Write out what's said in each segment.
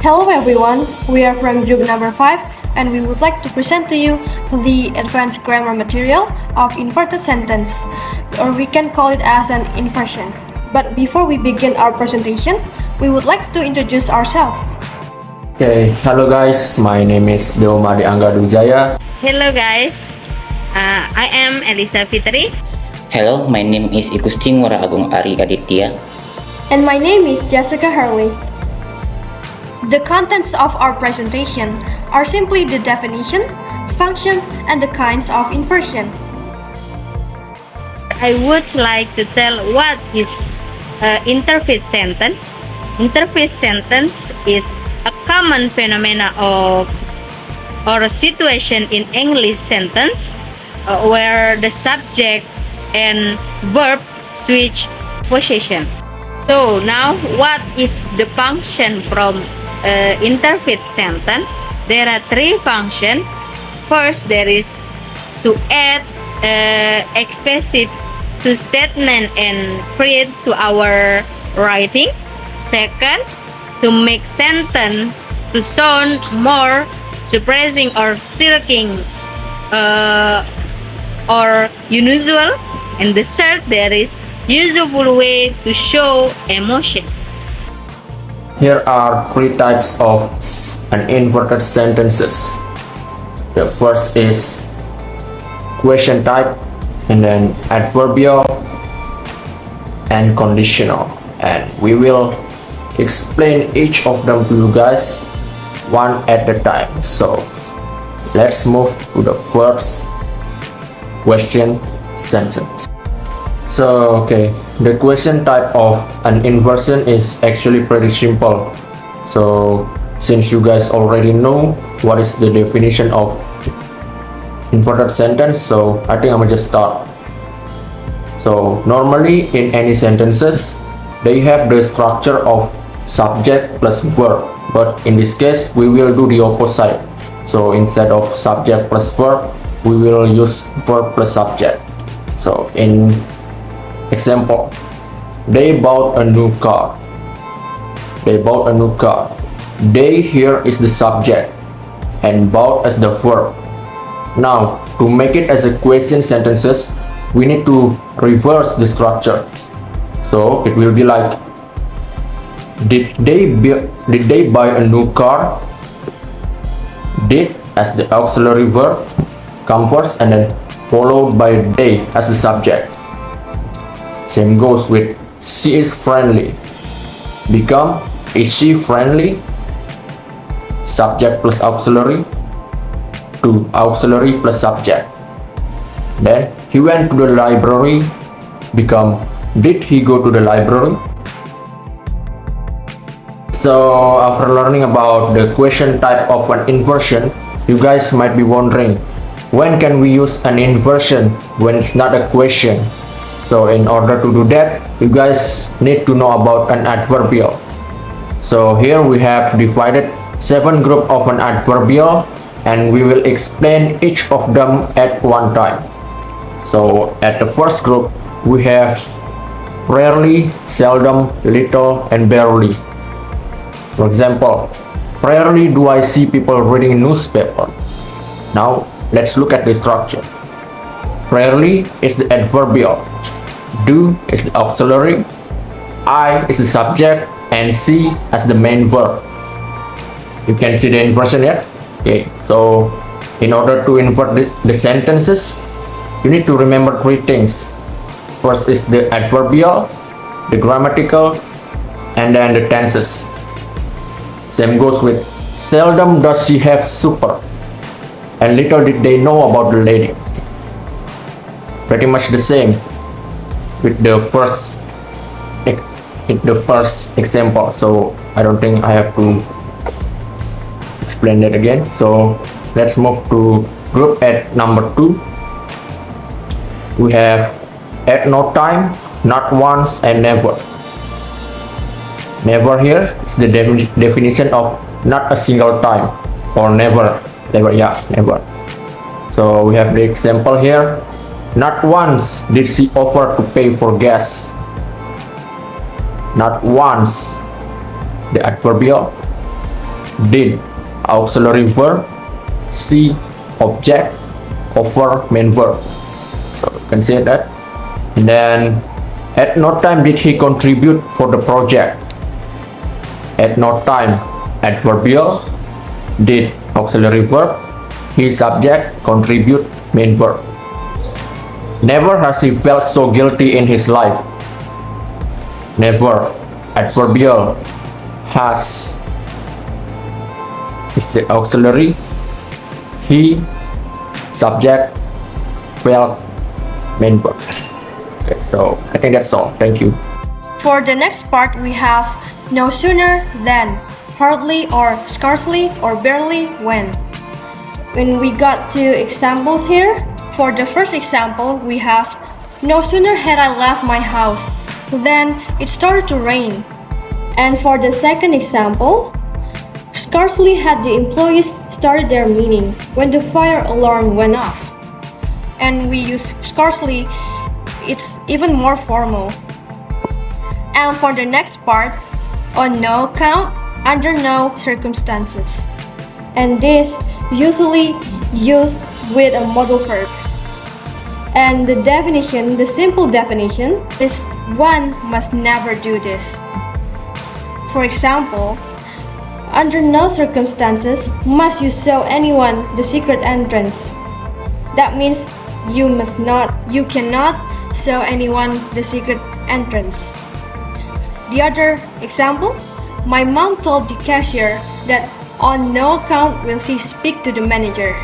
Hello everyone, we are from group number 5 and we would like to present to you the advanced grammar material of inverted sentence, or we can call it as an inversion. But before we begin our presentation, we would like to introduce ourselves. Okay, hello guys, my name is Deoma Angga Dujaya. Hello guys, I am Elisa Fitri. Hello, my name is Igustin Ngurah Agung Ari Aditya. And my name is Jessica Hurley. The contents of our presentation are simply the definition, function, and the kinds of inversion. I would like to tell what is interface sentence. Interface sentence is a common phenomena of or a situation in English sentence where the subject and verb switch position. So now, what is the function from interface sentence? There are three functions. First, there is to add expressive to statement and phrase to our writing. Second, to make sentence to sound more surprising or striking or unusual. And the third, there is useful way to show emotion. Here are three types of an inverted sentences. The first is question type, and then adverbial and conditional. And we will explain each of them to you guys one at a time. So let's move to the first question sentence. So okay, the question type of an inversion is actually pretty simple. So since you guys already know what is the definition of inverted sentence, so I think I'm gonna just start. So normally in any sentences they have the structure of subject plus verb, but in this case we will do the opposite. So instead of subject plus verb, we will use verb plus subject. So in example, they bought a new car. They bought a new car. They here is the subject and bought as the verb. Now to make it as a question sentences, we need to reverse the structure. So it will be like, did they buy a new car? Did as the auxiliary verb come first and then followed by they as the subject. Same goes with she is friendly. Become is she friendly? Subject plus auxiliary to auxiliary plus subject. Then he went to the library. Become did he go to the library? So after learning about the question type of an inversion, you guys might be wondering, when can we use an inversion when it's not a question? So in order to do that, you guys need to know about an adverbial. So here we have divided 7 groups of an adverbial, and we will explain each of them at one time. So at the first group, we have rarely, seldom, little, and barely. For example, rarely do I see people reading newspaper. Now let's look at the structure. Rarely is the adverbial. Do is the auxiliary, I is the subject, and see as the main verb. You can see the inversion here. Okay, so in order to invert the sentences, you need to remember three things. First is the adverbial, the grammatical, and then the tenses. Same goes with seldom does she have supper, and little did they know about the lady. Pretty much the same with the first example, so I don't think I have to explain that again. So let's move to group at number 2. We have at no time, not once, and never. Never here is the definition of not a single time, or never. Never. So we have the example here. Not once did she offer to pay for gas. Not once, the adverbial. Did auxiliary verb. C object. Over main verb. So you can say that. And then at no time did he contribute for the project. At no time adverbial. Did auxiliary verb. He subject. Contribute main verb. Never has he felt so guilty in his life. Never adverbial. Has is the auxiliary. He subject felt main verb. Okay, so I think that's all. Thank you. For the next part, we have no sooner than, hardly or scarcely or barely when. When we got two examples here, for the first example, we have no sooner had I left my house than it started to rain. And for the second example, scarcely had the employees started their meeting when the fire alarm went off. And we use scarcely, it's even more formal. And for the next part, on no count, under no circumstances. And this usually used with a modal verb. And the definition, the simple definition, is one must never do this. For example, under no circumstances must you show anyone the secret entrance. That means you cannot show anyone the secret entrance. The other example, my mom told the cashier that on no account will she speak to the manager.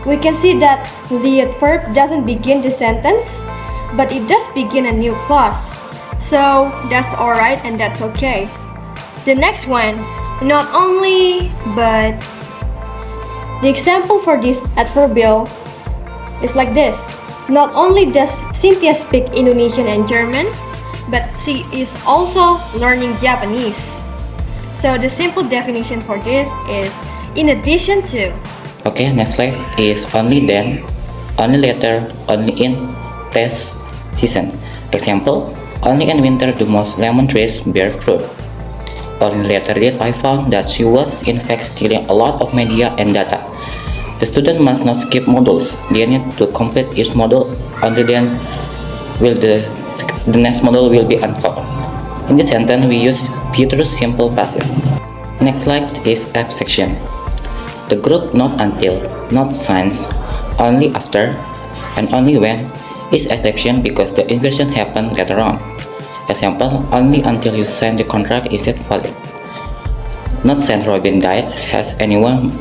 We can see that the adverb doesn't begin the sentence, but it does begin a new clause. So that's alright and that's okay. The next one, not only, but. The example for this adverbial is like this. Not only does Cynthia speak Indonesian and German, but she is also learning Japanese. So the simple definition for this is in addition to. Okay, next slide is only then, only later, only in test season. Example, only in winter do most lemon trees bear fruit. Only later did I found that she was in fact stealing a lot of media and data. The student must not skip modules. They need to complete each module until then will the next module will be uncovered. In this sentence, we use future simple passive. Next slide is F section. The group not until, not since, only after, and only when is exception because the inversion happened later on. Example, only until you sign the contract is it valid. Not since Robin died has anyone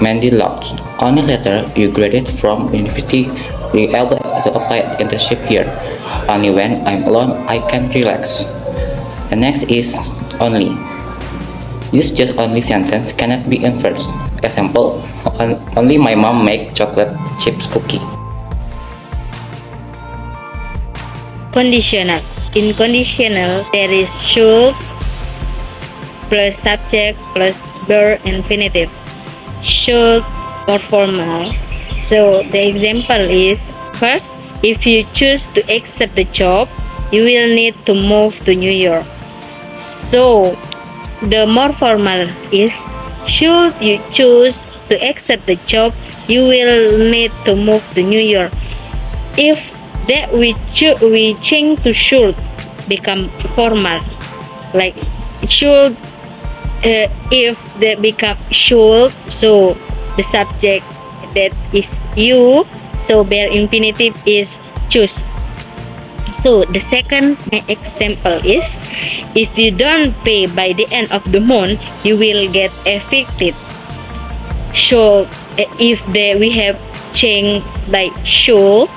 Mandy lost. Only later you graduate from university will be able to apply internship here. Only when I'm alone I can relax. The next is only. Use just only sentence cannot be inferred. Example, only my mom make chocolate chips cookie. Conditional. In conditional, there is should plus subject plus verb infinitive. Should more formal. So the example is, first, if you choose to accept the job, you will need to move to New York. So the more formal is, should you choose to accept the job, you will need to move to New York. If that we change to should, become formal, like should. If they become should, so the subject that is you, so their infinitive is choose. So the second example is, if you don't pay by the end of the month, you will get evicted. So if we have changed like should,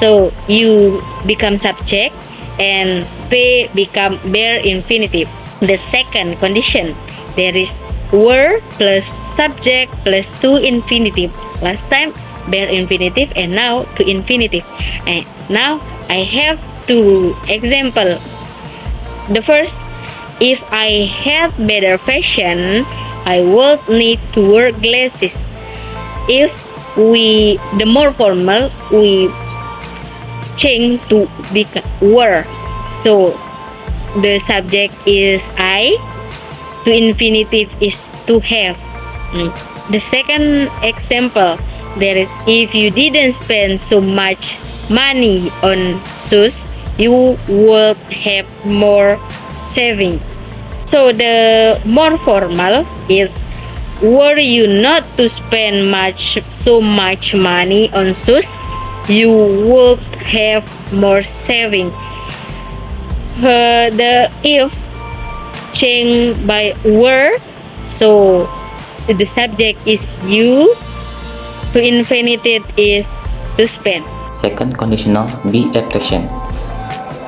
so you become subject and pay become bare infinitive. The second condition, there is were plus subject plus to infinitive. Last time bare infinitive and now to infinitive. And now I have two example. The first, if I had better fashion, I would need to wear glasses. If the more formal, we change to become were. So the subject is I to infinitive is to have. The second example, there is if you didn't spend so much money on shoes, you would have more saving. So the more formal is were you not to spend so much money on shoes, you would have more saving. The if changed by were, so the subject is you, to infinitive is to spend. Second conditional, be abstraction.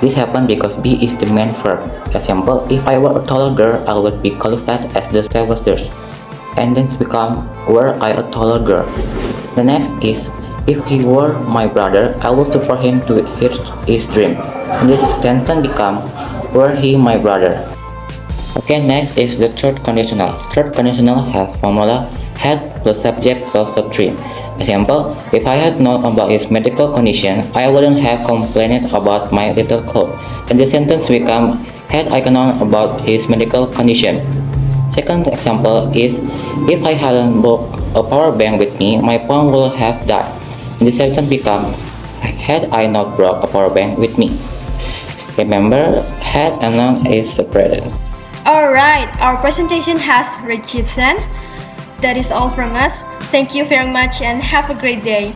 This happened because be is the main verb. Example, if I were a taller girl, I would be qualified as the stewardess. And then become, were I a taller girl? The next is, if he were my brother, I would support him to his dream. And this sentence become, were he my brother? Okay, next is the third conditional. Third conditional has formula had plus subject plus verb 3. Example, if I had known about his medical condition, I wouldn't have complained about my little cold. And the sentence become, had I known about his medical condition. Second example is, if I hadn't brought a power bank with me, my phone would have died. And the sentence become, had I not brought a power bank with me. Remember, had and known is separated. Alright, our presentation has reached its end. That is all from us. Thank you very much and have a great day.